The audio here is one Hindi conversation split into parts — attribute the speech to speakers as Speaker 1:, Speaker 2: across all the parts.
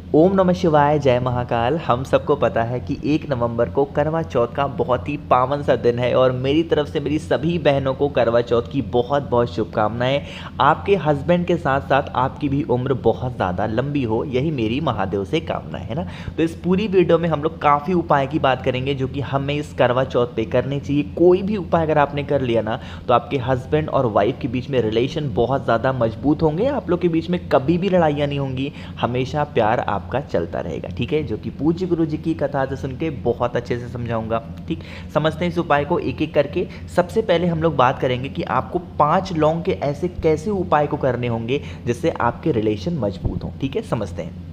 Speaker 1: ओम नमः शिवाय, जय महाकाल। हम सबको पता है कि 1 नवंबर को करवा चौथ का बहुत ही पावन सा दिन है और मेरी तरफ से मेरी सभी बहनों को करवा चौथ की बहुत बहुत शुभकामनाएं। आपके हस्बैंड के साथ साथ आपकी भी उम्र बहुत ज़्यादा लंबी हो, यही मेरी महादेव से कामना है ना। तो इस पूरी वीडियो में हम लोग काफ़ी उपाय की बात करेंगे जो कि हमें इस करवा चौथ पे करने चाहिए। कोई भी उपाय अगर आपने कर लिया ना तो आपके हस्बैंड और वाइफ के बीच में रिलेशन बहुत ज़्यादा मजबूत होंगे। आप लोग के बीच में कभी भी लड़ाइयाँ नहीं होंगी, हमेशा प्यार आपका चलता रहेगा। ठीक है, जो कि पूज्य गुरु जी की कथा से सुन के बहुत अच्छे से समझाऊंगा। ठीक, समझते हैं इस उपाय को एक एक करके। सबसे पहले हम लोग बात करेंगे कि आपको 5 लौंग के ऐसे कैसे उपाय को करने होंगे जिससे आपके रिलेशन मजबूत हों। ठीक है, समझते हैं।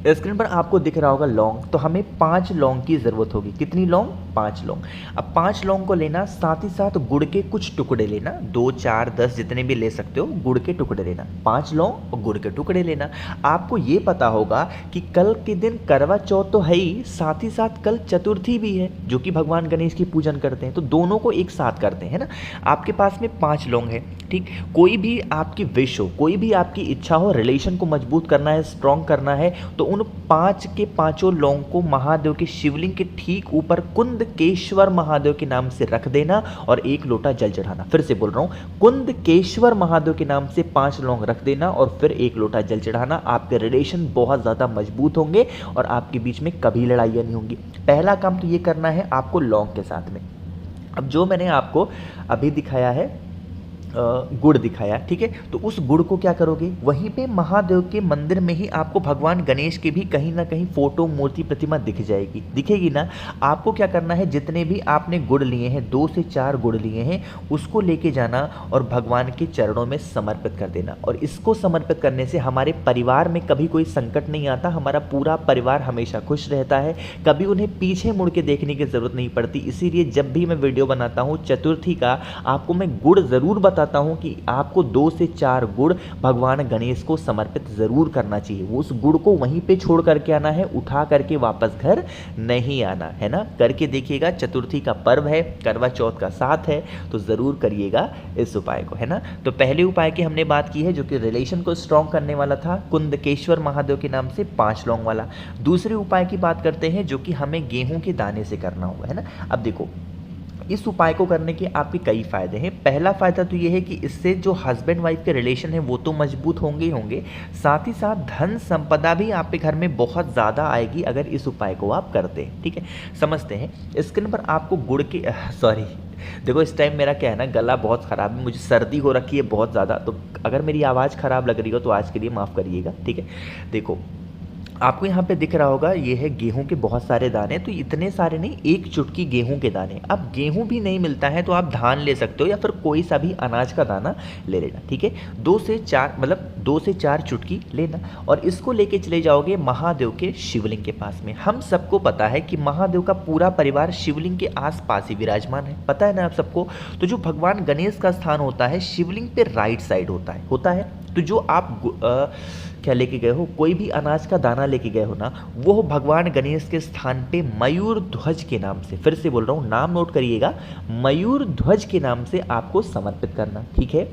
Speaker 1: स्क्रीन पर आपको दिख रहा होगा लौंग, तो हमें 5 लौंग की ज़रूरत होगी। कितनी लौंग? 5 लौंग। अब 5 लौंग को लेना, साथ ही साथ गुड़ के कुछ टुकड़े लेना, 2 4 10 जितने भी ले सकते हो, गुड़ के टुकड़े लेना। 5 लौंग और गुड़ के टुकड़े लेना। आपको ये पता होगा कि कल के दिन करवा चौथ तो है ही, साथ ही साथ कल चतुर्थी भी है जो कि भगवान गणेश की पूजन करते हैं, तो दोनों को एक साथ करते हैं ना। आपके पास में 5 लौंग है। ठीक, कोई भी आपकी विश हो, कोई भी आपकी इच्छा हो, रिलेशन को मजबूत करना है, स्ट्रॉन्ग करना है, तो उन 5 के पांचों लौंग को महादेव के शिवलिंग के ठीक ऊपर कुंदकेश्वर महादेव के नाम से रख देना और 1 लोटा जल चढ़ाना। फिर से बोल रहा हूं, कुंदकेश्वर महादेव के नाम से 5 लौंग रख देना और फिर 1 लोटा जल चढ़ाना। आपके रिलेशन बहुत ज्यादा मजबूत होंगे और आपके बीच में कभी लड़ाइयां नहीं होंगी। पहला काम तो ये करना है आपको लौंग के साथ में। अब जो मैंने आपको अभी दिखाया है, गुड़ दिखाया, ठीक है, तो उस गुड़ को क्या करोगे, वहीं पे महादेव के मंदिर में ही आपको भगवान गणेश की भी कहीं ना कहीं फोटो, मूर्ति, प्रतिमा दिख जाएगी, दिखेगी ना। आपको क्या करना है, जितने भी आपने गुड़ लिए हैं, 2 से 4 गुड़ लिए हैं, उसको लेके जाना और भगवान के चरणों में समर्पित कर देना। और इसको समर्पित करने से हमारे परिवार में कभी कोई संकट नहीं आता, हमारा पूरा परिवार हमेशा खुश रहता है, कभी उन्हें पीछे मुड़ के देखने की जरूरत नहीं पड़ती। इसीलिए जब भी मैं वीडियो बनाता हूँ चतुर्थी का, आपको मैं गुड़ जरूर बताता हूं कि आपको 2 से 4 गुड़ भगवान गणेश को समर्पित जरूर करना चाहिए। वो उस गुड़ को वहीं पे छोड़ करके आना है, उठा करके वापस घर नहीं आना है ना। करके देखिएगा, चतुर्थी का पर्व है, करवा चौथ का साथ है, तो जरूर करिएगा इस उपाय को, है ना। तो पहले उपाय की हमने बात की है जो कि रिलेशन को स्ट्रॉन्ग करने वाला था, कुंदकेश्वर महादेव के नाम से 5 लौंग वाला। दूसरे उपाय की बात करते हैं जो कि हमें गेहूं के दाने से करना होगा, है ना। अब देखो, इस उपाय को करने के आपके कई फायदे हैं। पहला फायदा तो ये है कि इससे जो हस्बैंड वाइफ के रिलेशन है वो तो मजबूत होंगे ही होंगे, साथ ही साथ धन संपदा भी आपके घर में बहुत ज़्यादा आएगी अगर इस उपाय को आप करते हैं। ठीक है, समझते हैं। स्क्रीन पर आपको गुड़ के सॉरी, देखो इस टाइम मेरा क्या है ना, गला बहुत ख़राब है, मुझे सर्दी हो रखी है बहुत ज़्यादा, तो अगर मेरी आवाज़ ख़राब लग रही हो तो आज के लिए माफ़ करिएगा। ठीक है, देखो आपको यहाँ पे दिख रहा होगा, ये है गेहूं के बहुत सारे दाने, तो इतने सारे नहीं, 1 चुटकी गेहूं के दाने। अब गेहूं भी नहीं मिलता है तो आप धान ले सकते हो या फिर कोई सा भी अनाज का दाना ले लेना। ठीक है, 2 से 4 मतलब 2 से 4 चुटकी लेना और इसको लेके चले जाओगे महादेव के शिवलिंग के पास में। हम सबको पता है कि महादेव का पूरा परिवार शिवलिंग के आसपास ही विराजमान है, पता है ना आप सबको। तो जो भगवान गणेश का स्थान होता है शिवलिंग पे राइट साइड होता है। तो जो आप क्या लेके गए हो, कोई भी अनाज का दाना लेके गए हो ना, वो भगवान गणेश के स्थान पे मयूर ध्वज के नाम से, फिर से बोल रहा हूँ, नाम नोट करिएगा, मयूर ध्वज के नाम से आपको समर्पित करना। ठीक है,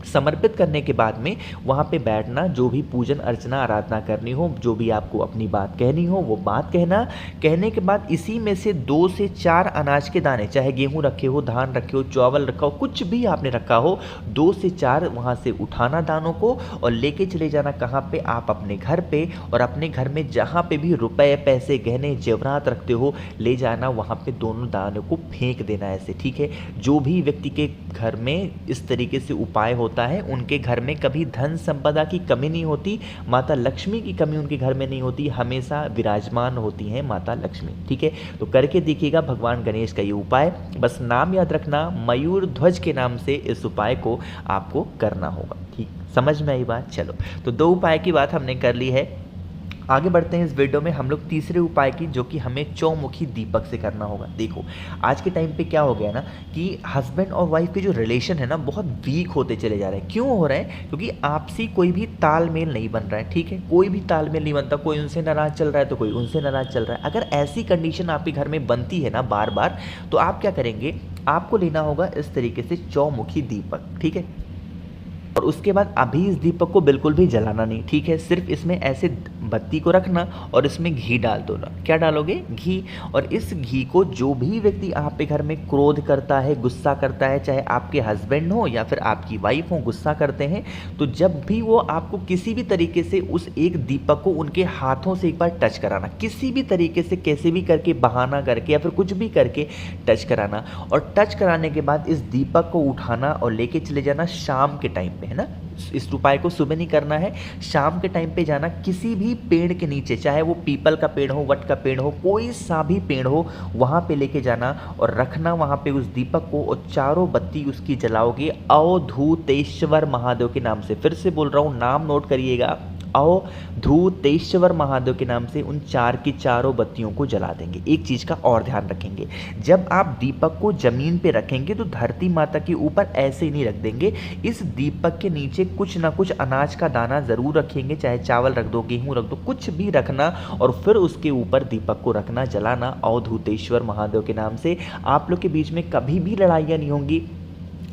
Speaker 1: समर्पित करने के बाद में वहाँ पे बैठना, जो भी पूजन अर्चना आराधना करनी हो, जो भी आपको अपनी बात कहनी हो वो बात कहना। कहने के बाद इसी में से 2 से 4 अनाज के दाने, चाहे गेहूं रखे हो, धान रखे हो, चावल रखा हो, कुछ भी आपने रखा हो, 2 से 4 वहाँ से उठाना दानों को और लेके चले जाना कहाँ पे, आप अपने घर पे। और अपने घर में जहाँ पे भी रुपए, पैसे, गहने, जेवरात रखते हो, ले जाना वहाँ पे, दोनों दानों को फेंक देना ऐसे। ठीक है, जो भी व्यक्ति के घर में इस तरीके से उपाय होता है उनके घर में कभी धन संपदा की कमी नहीं होती, माता लक्ष्मी की कमी उनके घर में नहीं होती, हमेशा विराजमान होती हैं माता लक्ष्मी। ठीक है, तो करके देखिएगा भगवान गणेश का ये उपाय। बस नाम याद रखना, मयूर ध्वज के नाम से इस उपाय को आपको करना होगा। ठीक, समझ में आई बात। चलो, तो 2 उपाय की बात हमने कर ली है। आगे बढ़ते हैं इस वीडियो में हम लोग तीसरे उपाय की, जो कि हमें चौमुखी दीपक से करना होगा। देखो आज के टाइम पे क्या हो गया ना कि हस्बैंड और वाइफ के जो रिलेशन है ना बहुत वीक होते चले जा रहे हैं। क्यों हो रहे हैं? क्योंकि आपसी कोई भी तालमेल नहीं बन रहा है। ठीक है, कोई भी तालमेल नहीं बनता, कोई उनसे नाराज चल रहा है तो कोई उनसे नाराज चल रहा है। अगर ऐसी कंडीशन आपके घर में बनती है ना बार बार, तो आप क्या करेंगे, आपको लेना होगा इस तरीके से चौमुखी दीपक। ठीक है, और उसके बाद अभी इस दीपक को बिल्कुल भी जलाना नहीं, ठीक है। सिर्फ इसमें ऐसे बत्ती को रखना और इसमें घी डाल दो ना। क्या डालोगे? घी। और इस घी को जो भी व्यक्ति आप पे घर में क्रोध करता है, गुस्सा करता है, चाहे आपके हस्बैंड हो या फिर आपकी वाइफ हो, गुस्सा करते हैं, तो जब भी वो आपको किसी भी तरीके से उस एक दीपक को उनके हाथों से एक बार टच कराना, किसी भी तरीके से, कैसे भी करके, बहाना करके या फिर कुछ भी करके टच कराना। और टच कराने के बाद इस दीपक को उठाना और लेके चले जाना शाम के टाइम पे, है ना। इस उपाय को सुबह नहीं करना है, शाम के टाइम पे जाना किसी भी पेड़ के नीचे, चाहे वो पीपल का पेड़ हो, वट का पेड़ हो, कोई सा भी पेड़ हो, वहाँ पे लेके जाना और रखना वहाँ पे उस दीपक को, और चारों बत्ती उसकी जलाओगे अवधूतेश्वर महादेव के नाम से। फिर से बोल रहा हूँ, नाम नोट करिएगा, अवधूतेश्वर महादेव के नाम से उन चार की चारों बत्तियों को जला देंगे। एक चीज़ का और ध्यान रखेंगे, जब आप दीपक को जमीन पे रखेंगे तो धरती माता के ऊपर ऐसे ही नहीं रख देंगे। इस दीपक के नीचे कुछ ना कुछ अनाज का दाना ज़रूर रखेंगे, चाहे चावल रख दो, गेहूँ रख दो, कुछ भी रखना, और फिर उसके ऊपर दीपक को रखना, जलाना अवधूतेश्वर महादेव के नाम से। आप लोग के बीच में कभी भी लड़ाइयाँ नहीं होंगी,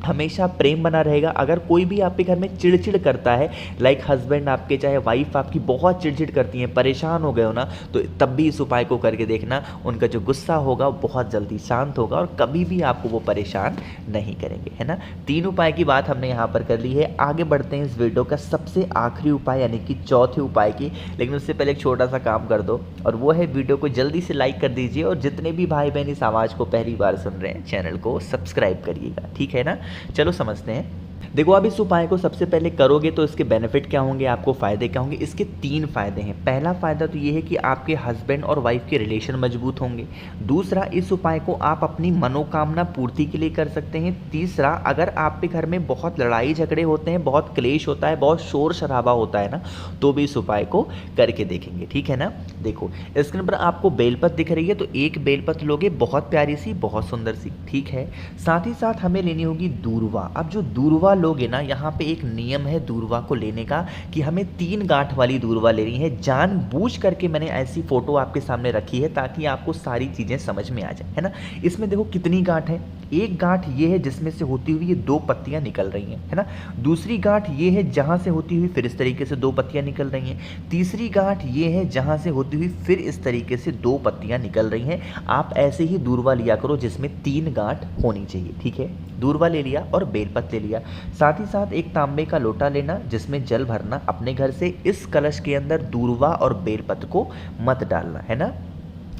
Speaker 1: हमेशा प्रेम बना रहेगा। अगर कोई भी आपके घर में चिड़चिड़ करता है, लाइक हस्बैंड आपके, चाहे वाइफ आपकी बहुत चिड़चिड़ करती हैं, परेशान हो गए हो ना, तो तब भी इस उपाय को करके देखना, उनका जो गुस्सा होगा वो बहुत जल्दी शांत होगा और कभी भी आपको वो परेशान नहीं करेंगे, है ना। 3 उपाय की बात हमने यहाँ पर कर ली है। आगे बढ़ते हैं इस वीडियो का सबसे आखिरी उपाय, यानी कि चौथे उपाय की। लेकिन उससे पहले एक छोटा सा काम कर दो, और वो है वीडियो को जल्दी से लाइक कर दीजिए, और जितने भी भाई बहन इस आवाज़ को पहली बार सुन रहे हैं, चैनल को सब्सक्राइब करिएगा, ठीक है ना। चलो समझते हैं। देखो, अब इस उपाय को सबसे पहले करोगे तो इसके बेनिफिट क्या होंगे, आपको फ़ायदे क्या होंगे। इसके 3 फ़ायदे हैं। पहला फ़ायदा तो ये है कि आपके हस्बैंड और वाइफ के रिलेशन मजबूत होंगे। दूसरा, इस उपाय को आप अपनी मनोकामना पूर्ति के लिए कर सकते हैं। तीसरा, अगर आपके घर में बहुत लड़ाई झगड़े होते हैं, बहुत क्लेश होता है, बहुत शोर शराबा होता है ना, तो भी इस उपाय को करके देखेंगे, ठीक है ना। देखो, स्क्रीन पर आपको बेलपत दिख रही है, तो एक बेलपत लोगे, बहुत प्यारी सी, बहुत सुंदर सी, ठीक है। साथ ही साथ हमें लेनी होगी दूर्वा। अब जो दूर्वा लोगे ना, यहाँ पे एक नियम है दूर्वा को लेने का कि हमें 3 गांठ वाली दूर्वा लेनी है। जानबूझ करके मैंने ऐसी फोटो आपके सामने रखी है ताकि आपको सारी चीज़ें समझ में आ जाए, है ना। इसमें देखो कितनी गांठ है। एक गांठ ये है जिसमें से होती हुई ये 2 पत्तियां निकल रही हैं, है ना। दूसरी गांठ ये है जहां से होती हुई फिर इस तरीके से 2 पत्तियां निकल रही हैं। तीसरी गांठ ये है जहां से होती हुई फिर इस तरीके से 2 पत्तियां निकल रही हैं। आप ऐसे ही दूर्वा लिया करो जिसमें 3 गांठ होनी चाहिए, ठीक है। दूर्वा ले लिया और बेलपत ले लिया। साथ ही साथ एक तांबे का लोटा लेना जिसमें जल भरना। अपने घर से इस कलश के अंदर दूर्वा और बेलपत को मत डालना, है ना,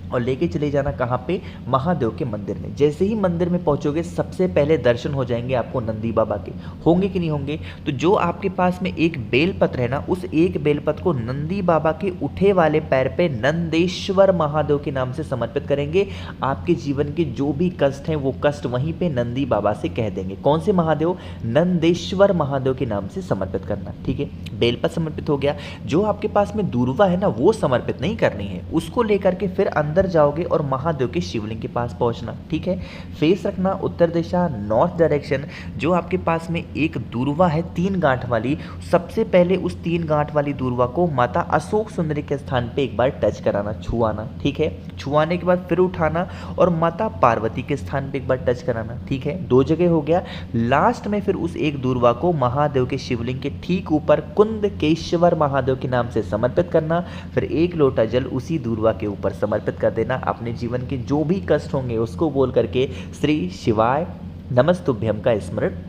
Speaker 1: और लेके चले जाना कहाँ पे, महादेव के मंदिर में। जैसे ही मंदिर में पहुंचोगे, सबसे पहले दर्शन हो जाएंगे आपको नंदी बाबा के। होंगे कि नहीं होंगे, तो जो आपके पास में एक बेलपत्र है ना, उस एक बेलपत्र को नंदी बाबा के उठे वाले पैर पे नंदेश्वर महादेव के नाम से समर्पित करेंगे। आपके जीवन के जो भी कष्ट हैं वो कष्ट वहीं पे नंदी बाबा से कह देंगे। कौन से महादेव? नंदेश्वर महादेव के नाम से समर्पित करना, ठीक है। बेलपत्र समर्पित हो गया। जो आपके पास में दूर्वा है ना, वो समर्पित नहीं करनी है, उसको लेकर के फिर अंदर जाओगे और महादेव के शिवलिंग के पास पहुंचना, ठीक है। फेस रखना उत्तर दिशा, नॉर्थ डायरेक्शन। जो आपके पास में एक दूर्वा है 3 गांठ वाली, सबसे पहले उस 3 गांठ वाली दूर्वा को माता अशोक सुंदरी के स्थान पे एक बार टच कराना, छुआना, ठीक है। छुआने के बाद फिर उठाना और माता पार्वती के स्थान पे एक बार टच कराना, ठीक है। 2 जगह हो गया। लास्ट में फिर उस एक दूर्वा को महादेव के शिवलिंग के ठीक ऊपर कुंदकेश्वर महादेव के नाम से समर्पित करना। फिर 1 लोटा जल उसी दूर्वा के ऊपर समर्पित कर देना। अपने जीवन के जो भी कष्ट होंगे उसको बोल करके श्री शिवाय नमस्तुभ्यम का स्मरण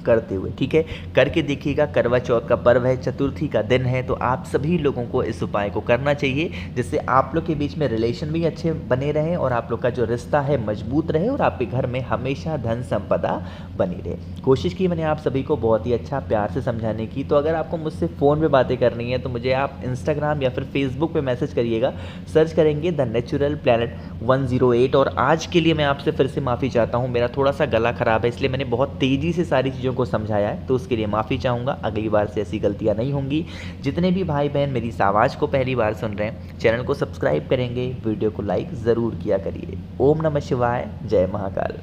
Speaker 1: करते हुए, ठीक है। करके देखिएगा। करवा चौथ का पर्व है, चतुर्थी का दिन है, तो आप सभी लोगों को इस उपाय को करना चाहिए, जिससे आप लोग के बीच में रिलेशन भी अच्छे बने रहें और आप लोग का जो रिश्ता है मजबूत रहे और आपके घर में हमेशा धन संपदा बनी रहे। कोशिश की मैंने आप सभी को बहुत ही अच्छा प्यार से समझाने की। तो अगर आपको मुझसे फ़ोन पे बातें करनी है तो मुझे आप इंस्टाग्राम या फिर फेसबुक पे मैसेज करिएगा। सर्च करेंगे द नेचुरल प्लैनेट 108। और आज के लिए मैं आपसे फिर से माफ़ी चाहता हूँ, मेरा थोड़ा सा गला ख़राब है, इसलिए मैंने बहुत तेज़ी से सारी चीज़ों को समझाया है, तो उसके लिए माफ़ी चाहूँगा। अगली बार से ऐसी गलतियाँ नहीं होंगी। जितने भी भाई बहन मेरी इस आवाज़ को पहली बार सुन रहे हैं, चैनल को सब्सक्राइब करेंगे, वीडियो को लाइक ज़रूर किया करिए। ओम नमः शिवाय, जय महाकाल।